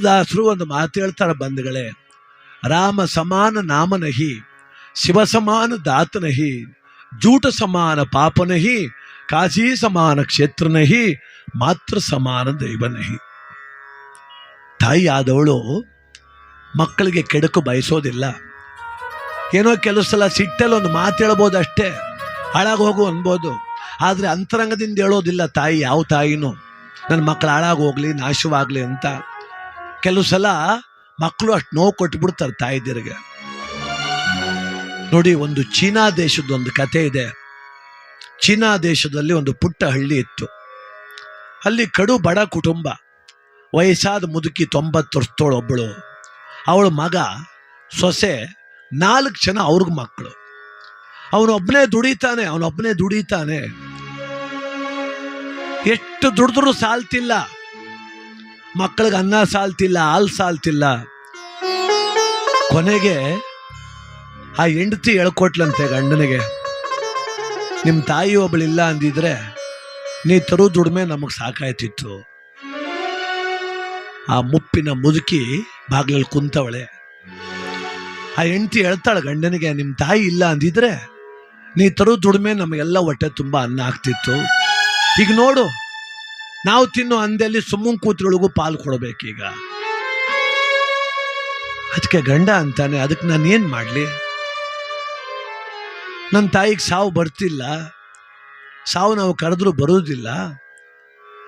ದಾಸರು ಒಂದು ಮಾತು ಹೇಳ್ತಾರೆ ಬಂಧುಗಳೇ, ರಾಮ ಸಮಾನ ನಾಮ ನಹಿ, ಶಿವ ಸಮಾನ ದಾತ ನಹಿ, ಜೂಟ ಸಮಾನ ಪಾಪ ನಹಿ, ಕಾಶಿ ಸಮಾನ ಕ್ಷೇತ್ರ ನಹಿ, ಮಾತೃ ಸಮಾನ ದೈವ ನಹಿ. ತಾಯಿ ಆದವಳು ಮಕ್ಕಳಿಗೆ ಕೆಡುಕು ಬಯಸೋದಿಲ್ಲ. ಏನೋ ಕೆಲವು ಸಲ ಸಿಟ್ಟಲ್ಲಿ ಒಂದು ಮಾತು ಹೇಳ್ಬೋದು ಅಷ್ಟೇ, ಹಾಳಾಗಿ ಹೋಗು ಅನ್ಬೋದು. ಆದರೆ ಅಂತರಂಗದಿಂದ ಹೇಳೋದಿಲ್ಲ ತಾಯಿ, ಯಾವ ತಾಯಿನೂ ನನ್ನ ಮಕ್ಕಳು ಹಾಳಾಗಿ ಹೋಗ್ಲಿ, ನಾಶವಾಗಲಿ ಅಂತ. ಕೆಲವು ಸಲ ಮಕ್ಕಳು ಅಷ್ಟು ನೋವು ಕೊಟ್ಬಿಡ್ತಾರೆ ತಾಯಿದಿರಿಗೆ. ನೋಡಿ, ಒಂದು ಚೀನಾ ದೇಶದ ಒಂದು ಕತೆ ಇದೆ. ಚೀನಾ ದೇಶದಲ್ಲಿ ಒಂದು ಪುಟ್ಟ ಹಳ್ಳಿ ಇತ್ತು. ಅಲ್ಲಿ ಕಡು ಬಡ ಕುಟುಂಬ. ವಯಸ್ಸಾದ ಮುದುಕಿ 90 ವರ್ಷದೊಳೊಬ್ಬಳು, ಅವಳ ಮಗ, ಸೊಸೆ, 4 ಜನ ಅವ್ರಿಗೆ ಮಕ್ಕಳು. ಅವನೊಬ್ಬನೇ ದುಡಿತಾನೆ. ಎಷ್ಟು ದುಡಿದ್ರೂ ಸಾಲ್ತಿಲ್ಲ. ಮಕ್ಕಳಿಗೆ ಅನ್ನ ಸಾಲ್ತಿಲ್ಲ, ಹಾಲು ಸಾಲ್ತಿಲ್ಲ. ಕೊನೆಗೆ ಆ ಹೆಂಡತಿ ಹೇಳ್ಕೊಟ್ಲಂತೆ ಗಂಡನಿಗೆ, ನಿಮ್ಮ ತಾಯಿ ಒಬ್ಬಳಿಲ್ಲ ಅಂದಿದ್ರೆ ನೀ ತರೋ ದುಡಿಮೆ ನಮಗೆ ಸಾಕಾಯ್ತಿತ್ತು. ಆ ಮುಪ್ಪಿನ ಮುದುಕಿ ಬಾಗ್ಲಲ್ಲಿ ಕುಂತವಳೆ. ಆ ಹೆಂಡತಿ ಹೇಳ್ತಾಳೆ ಗಂಡನಿಗೆ, ನಿಮ್ಮ ತಾಯಿ ಇಲ್ಲ ಅಂದಿದ್ರೆ ನೀ ತರೋ ದುಡಿಮೆ ನಮಗೆಲ್ಲ ಹೊಟ್ಟೆ ತುಂಬ ಅನ್ನ ಆಗ್ತಿತ್ತು. ಈಗ ನೋಡು, ನಾವು ತಿನ್ನೋ ಅಂದಲ್ಲಿ ಸುಮ್ಮನೆ ಕೂತ್ರೊಳಗೂ ಪಾಲು ಕೊಡಬೇಕೀಗ. ಅದಕ್ಕೆ ಗಂಡ ಅಂತಾನೆ, ಅದಕ್ಕೆ ನಾನು ಏನು ಮಾಡಲಿ? ನನ್ನ ತಾಯಿಗೆ ಸಾವು ಬರ್ತಿಲ್ಲ, ಸಾವು ನಾವು ಕರೆದ್ರೂ ಬರೋದಿಲ್ಲ.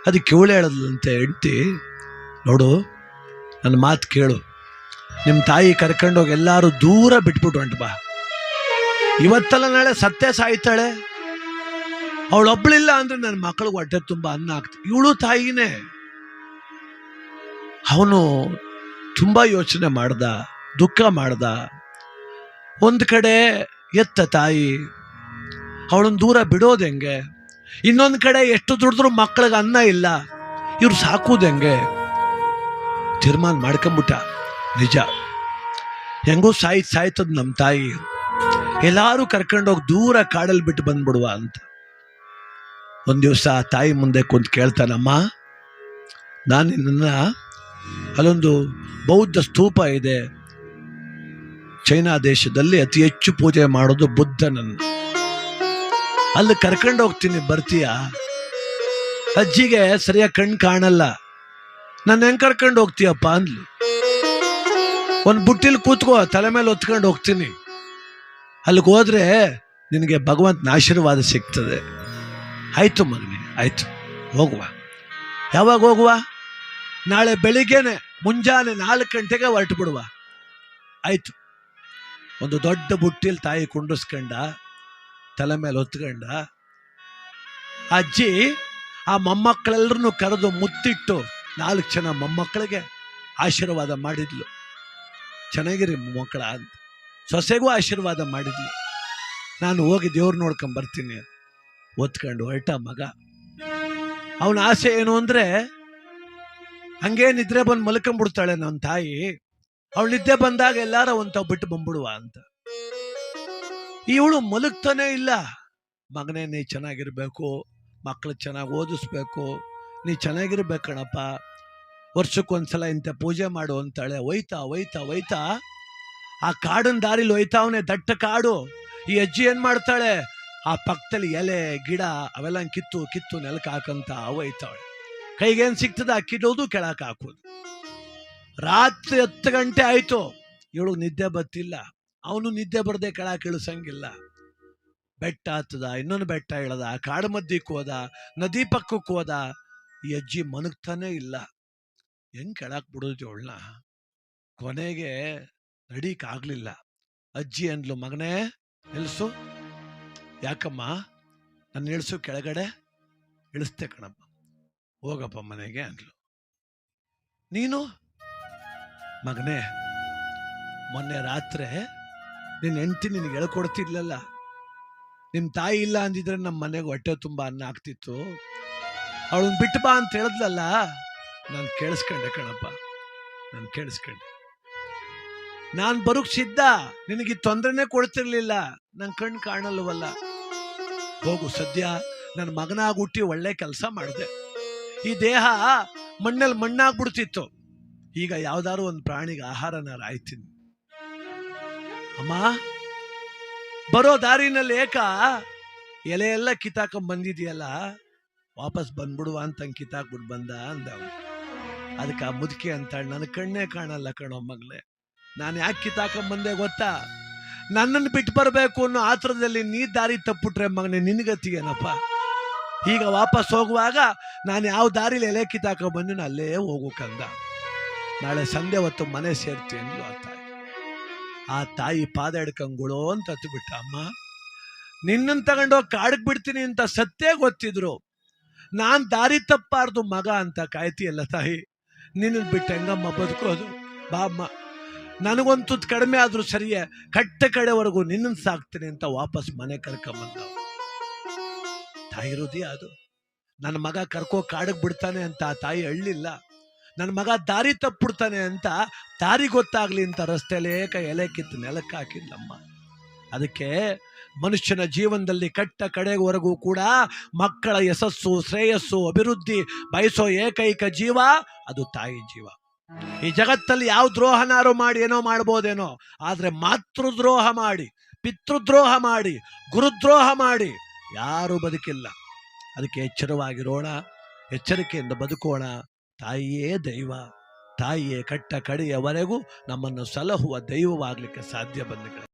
ಅದಕ್ಕೆ ಇವಳು ಹೇಳದ್ಲಂತೆ ಹೆಂಡತಿ, ನೋಡು ನನ್ನ ಮಾತು ಕೇಳು, ನಿಮ್ಮ ತಾಯಿ ಕರ್ಕೊಂಡೋಗಿ ಎಲ್ಲರೂ ದೂರ ಬಿಟ್ಬಿಟ್ಟು ಹೊಂಟು ಬಾ. ಇವತ್ತಲ್ಲ ನಾಳೆ ಸತ್ತೇ ಸಾಯ್ತಾಳೆ. ಅವಳೊಬ್ಬಳಿಲ್ಲ ಅಂದ್ರೆ ನನ್ನ ಮಕ್ಕಳಿಗೆ ಹೊಟ್ಟೆ ತುಂಬ ಅನ್ನ ಆಗ್ತದೆ. ಇವಳು ತಾಯಿನೇ. ಅವನು ತುಂಬಾ ಯೋಚನೆ ಮಾಡ್ದ, ದುಃಖ ಮಾಡ್ದ. ಒಂದು ಕಡೆ ಎತ್ತ ತಾಯಿ, ಅವಳನ್ನು ದೂರ ಬಿಡೋದು ಹೆಂಗೆ? ಇನ್ನೊಂದು ಕಡೆ ಎಷ್ಟು ದುಡಿದ್ರೂ ಮಕ್ಕಳಿಗೆ ಅನ್ನ ಇಲ್ಲ, ಇವ್ರು ಸಾಕೋದು ಹೆಂಗೆ? ತೀರ್ಮಾನ ಮಾಡ್ಕೊಂಬಿಟ್ಟ, ನಿಜ ಹೆಂಗೋ ಸಾಯ್ತದ ನಮ್ಮ ತಾಯಿ, ಎಲ್ಲಾರು ಕರ್ಕೊಂಡೋಗಿ ದೂರ ಕಾಡಲ್ಲಿ ಬಿಟ್ಟು ಬಂದ್ಬಿಡುವ ಅಂತ. ಒಂದು ದಿವಸ ತಾಯಿ ಮುಂದೆ ಕುಂತು ಕೇಳ್ತಾನಮ್ಮ, ನಾನು ನಿನ್ನ, ಅಲ್ಲೊಂದು ಬೌದ್ಧ ಸ್ತೂಪ ಇದೆ, ಚೈನಾ ದೇಶದಲ್ಲಿ ಅತಿ ಹೆಚ್ಚು ಪೂಜೆ ಮಾಡೋದು ಬುದ್ಧನನ್ನು, ಅಲ್ಲಿ ಕರ್ಕೊಂಡು ಹೋಗ್ತೀನಿ, ಬರ್ತೀಯಾ? ಅಜ್ಜಿಗೆ ಸರಿಯಾಗಿ ಕಣ್ಣು ಕಾಣಲ್ಲ, ನಾನು ಹೆಂಗೆ ಕರ್ಕೊಂಡು ಹೋಗ್ತೀಯಪ್ಪ ಅಂದ್ಲು. ಒಂದು ಬುಟ್ಟಿಲಿ ಕೂತ್ಕೋ, ತಲೆ ಮೇಲೆ ಹೊತ್ಕೊಂಡು ಹೋಗ್ತೀನಿ, ಅಲ್ಲಿಗೆ ಹೋದ್ರೆ ನಿನಗೆ ಭಗವಂತನ ಆಶೀರ್ವಾದ ಸಿಗ್ತದೆ. ಆಯ್ತು ಮಗನೇ, ಆಯ್ತು ಹೋಗುವ. ಯಾವಾಗ ಹೋಗುವ? ನಾಳೆ ಬೆಳಿಗ್ಗೆನೆ ಮುಂಜಾನೆ 4 ಗಂಟೆಗೆ ಹೊರಟು ಬಿಡುವ. ಆಯ್ತು. ಒಂದು ದೊಡ್ಡ ಬುಟ್ಟಿಲಿ ತಾಯಿ ಕುಂಡಿಸ್ಕೊಂಡ, ತಲೆ ಮೇಲೆ ಹೊತ್ಕೊಂಡ. ಅಜ್ಜಿ ಆ ಮೊಮ್ಮಕ್ಕಳೆಲ್ಲರನ್ನು ಕರೆದು ಮುತ್ತಿಟ್ಟು 4 ಜನ ಮೊಮ್ಮಕ್ಕಳಿಗೆ ಆಶೀರ್ವಾದ ಮಾಡಿದ್ಲು. ಚೆನ್ನಾಗಿರಿ ಮೊಮ್ಮಕ್ಕಳ ಅಂತ. ಸೊಸೆಗೂ ಆಶೀರ್ವಾದ ಮಾಡಿದ್ಲು. ನಾನು ಹೋಗಿ ದೇವ್ರು ನೋಡ್ಕೊಂಡ್ ಬರ್ತೀನಿ ಒತ್ಕೊಂಡು ಹೊರಟ ಮಗ. ಅವನ ಆಸೆ ಏನು ಅಂದ್ರೆ, ಹಂಗೇ ನಿದ್ರೆ ಬಂದು ಮಲ್ಕೊಂಡ್ಬಿಡ್ತಾಳೆ ನನ್ನ ತಾಯಿ, ಅವಳು ನಿದ್ದೆ ಬಂದಾಗ ಎಲ್ಲಾರ ಒಂತಾವ್ ಬಿಟ್ಟು ಬಂದ್ಬಿಡುವ ಅಂತ. ಇವಳು ಮಲಗ್ತಾನೆ ಇಲ್ಲ. ಮಗನೇ, ನೀ ಚೆನ್ನಾಗಿರ್ಬೇಕು, ಮಕ್ಕಳು ಚೆನ್ನಾಗಿ ಓದಿಸ್ಬೇಕು, ನೀ ಚೆನ್ನಾಗಿರ್ಬೇಕಣಪ್ಪ, ವರ್ಷಕ್ಕೊಂದ್ಸಲ ಇಂಥ ಪೂಜೆ ಮಾಡು ಅಂತಾಳೆ. ಒಯ್ತಾ ಆ ಕಾಡಿನ ದಾರಿಲಿ ಒಯ್ತಾವನೆ, ದಟ್ಟ ಕಾಡು. ಈ ಅಜ್ಜಿ ಏನ್ ಮಾಡ್ತಾಳೆ, ಆ ಪಕ್ಕದಲ್ಲಿ ಎಲೆ ಗಿಡ ಅವೆಲ್ಲ ಕಿತ್ತು ನೆಲಕ್ಕೆ ಹಾಕಂತ ಒಯ್ತಾವಳೆ. ಕೈಗೇನು ಸಿಗ್ತದೆ ಅಕ್ಕಿಡೋದು, ಕೆಳಕ್ಕೆ ಹಾಕೋದು. ರಾತ್ರಿ 10 ಗಂಟೆ ಆಯ್ತು, ಇವಳು ನಿದ್ದೆ ಬರ್ತಿಲ್ಲ. ಅವನು ನಿದ್ದೆ ಬರ್ದೆ ಕೆಳಕ್ಕೆ ಇಳಿಸಂಗಿಲ್ಲ. ಬೆಟ್ಟ ಹತ್ತದ, ಇನ್ನೊಂದು ಬೆಟ್ಟ ಇಳದ, ಕಾಡು ಮಧ್ಯಕ್ಕೆ ಹೋದ, ನದಿ ಪಕ್ಕಕ್ಕೆ ಹೋದ. ಈ ಅಜ್ಜಿ ಮನಗ್ತಾನೆ ಇಲ್ಲ. ಹೆಂಗ್ ಕೆಳಕ್ ಬಿಡೋದು ಅವಳನ್ನ? ಕೊನೆಗೆ ನಡೀಕಾಗ್ಲಿಲ್ಲ. ಅಜ್ಜಿ ಅಂದ್ಲು, ಮಗನೇ ನಿಲ್ಸು. ಯಾಕಮ್ಮ? ನನ್ನ ಇಳಿಸು ಕೆಳಗಡೆ. ಇಳಿಸ್ತೆ ಕಣಮ್ಮ, ಹೋಗಪ್ಪ ಮನೆಗೆ ಅಂದ್ಲು. ನೀನು? ಮಗನೇ, ಮೊನ್ನೆ ರಾತ್ರಿ ನಿನ್ನ ಹೆಂಡತಿ ನಿನಗೆ ಹೇಳ್ಕೊಡ್ತಿರ್ಲಿಲ್ಲ, ನಿಮ್ಮ ತಾಯಿ ಇಲ್ಲ ಅಂದಿದ್ರೆ ನಮ್ಮ ಮನೆಗೆ ಹೊಟ್ಟೆ ತುಂಬ ಅನ್ನ ಆಗ್ತಿತ್ತು, ಅವಳನ್ನ ಬಿಟ್ಟು ಬಾ ಅಂತ ಹೇಳಿದ್ಲಲ್ಲ, ನಾನು ಕೇಳಿಸ್ಕೊಂಡೆ ಕಣಪ್ಪ, ನಾನು ಕೇಳಿಸ್ಕೊಂಡೆ. ನಾನು ಬರೋಕ್ ಸಿದ್ಧ, ನಿನಗೆ ತೊಂದರೆನೇ ಕೊಡ್ತಿರ್ಲಿಲ್ಲ, ನನ್ನ ಕಣ್ಣು ಕಾಣಲ್ವಲ್ಲ. ಹೋಗು, ಸದ್ಯ ನನ್ನ ಮಗನಾಗಿ ಹುಟ್ಟಿ ಒಳ್ಳೆ ಕೆಲಸ ಮಾಡಿದೆ. ಈ ದೇಹ ಮಣ್ಣಲ್ಲಿ ಮಣ್ಣಾಗ್ಬಿಡ್ತಿತ್ತು, ಈಗ ಯಾವ್ದಾದ್ರು ಒಂದು ಪ್ರಾಣಿಗೆ ಆಹಾರನ ರಾಯ್ತೀನಿ. ಅಮ್ಮ ಬರೋ ದಾರಿನಲ್ಲಿ ಎಲೆ ಎಲ್ಲ ಕಿತ್ತಾಕೊಂಡ್ ಬಂದಿದೆಯಲ್ಲ, ವಾಪಸ್ ಬಂದ್ಬಿಡುವ ಅಂತ ಕಿತ್ತಾಕ್ಬಿಟ್ಟು ಬಂದ ಅಂದ. ಅದಕ್ಕೆ ಆ ಮುದುಕಿ ಅಂತಾಳೆ, ನನ್ನ ಕಣ್ಣೇ ಕಾಣಲ್ಲ ಕಣೋ ಮಗಳೇ, ನಾನು ಯಾಕೆ ಕಿತ್ತಾಕೊಂಡ್ ಬಂದೆ ಗೊತ್ತಾ? ನನ್ನನ್ನು ಬಿಟ್ಟು ಬರಬೇಕು ಅನ್ನೋ ಆತರದಲ್ಲಿ ನೀ ದಾರಿ ತಪ್ಪಿಟ್ರೆ ಮಗನೇ ನಿನ್ಗತಿ ಏನಪ್ಪ. ಈಗ ವಾಪಸ್ ಹೋಗುವಾಗ ನಾನು ಯಾವ ದಾರಿಲಿ ಎಲೆ ಕಿತ್ತಾಕೊಂಡ್ ಬಂದಿನ ಅಲ್ಲೇ ಹೋಗೋಕಂದ. ನಾಳೆ ಸಂಜೆ ಹೊತ್ತು ಮನೆ ಸೇರ್ತೀನಿ ಆ ತಾಯಿ ಪಾದ ಹಿಡ್ಕಂಗುಳೋ ಅಂತ ಹತ್ಬಿಟ್ಟ. ಅಮ್ಮ ನಿನ್ನನ್ನು ತಗೊಂಡೋಗಿ ಕಾಡಕ್ ಬಿಡ್ತೀನಿ ಅಂತ ಸತ್ತೇ ಗೊತ್ತಿದ್ರು ನಾನ್ ದಾರಿ ತಪ್ಪಾರ್ದು ಮಗ ಅಂತ ಕಾಯ್ತಿಯಲ್ಲ ತಾಯಿ, ನಿನ್ನ ಬಿಟ್ಟು ಹೆಂಗಮ್ಮ ಬದುಕೋದು? ಬಾ ಅಮ್ಮ, ನನಗೊಂದು ತುತ್ತು ಕಡಿಮೆ ಆದ್ರೂ ಸರಿಯೇ, ಕಟ್ಟ ಕಡೆವರೆಗೂ ನಿನ್ನನ್ನು ಸಾಕ್ತೀನಿ ಅಂತ ವಾಪಸ್ ಮನೆ ಕರ್ಕೊಂಬಂದ. ತಾಯಿ ಹೃದಯ ಅದು. ನನ್ನ ಮಗ ಕರ್ಕೋ ಕಾಡಕ್ ಬಿಡ್ತಾನೆ ಅಂತ ಆ ತಾಯಿ ಅಳ್ಳಿಲ್ಲ. ನನ್ನ ಮಗ ದಾರಿ ತಪ್ಪಿಡ್ತಾನೆ ಅಂತ ದಾರಿ ಗೊತ್ತಾಗ್ಲಿ ಅಂತ ರಸ್ತೆಲೇ ಎಲೆ ಕಿತ್ತು ನೆಲಕ್ಕೆ ಹಾಕಿಲ್ಲಮ್ಮ. ಅದಕ್ಕೆ ಮನುಷ್ಯನ ಜೀವನದಲ್ಲಿ ಕಟ್ಟ ಕಡೆವರೆಗೂ ಕೂಡ ಮಕ್ಕಳ ಯಶಸ್ಸು, ಶ್ರೇಯಸ್ಸು, ಅಭಿವೃದ್ಧಿ ಬಯಸೋ ಏಕೈಕ ಜೀವ ಅದು ತಾಯಿ ಜೀವ. ಈ ಜಗತ್ತಲ್ಲಿ ಯಾವ ದ್ರೋಹನಾರು ಮಾಡಿ ಏನೋ ಮಾಡ್ಬೋದೇನೋ, ಆದ್ರೆ ಮಾತೃದ್ರೋಹ ಮಾಡಿ, ಪಿತೃದ್ರೋಹ ಮಾಡಿ, ಗುರುದ್ರೋಹ ಮಾಡಿ ಯಾರು ಬದುಕಿಲ್ಲ. ಅದಕ್ಕೆ ಎಚ್ಚರವಾಗಿರೋಣ, ಎಚ್ಚರಿಕೆಯಿಂದ ಬದುಕೋಣ. ತಾಯಿಯೇ ದೈವ, ತಾಯಿಯೇ ಕಟ್ಟ ಕಡೆಯವರೆಗೂ ನಮ್ಮನ್ನು ಸಲಹುವ ದೈವವಾಗಲಿಕ್ಕೆ ಸಾಧ್ಯ ಬಂಧುಗಳೇ.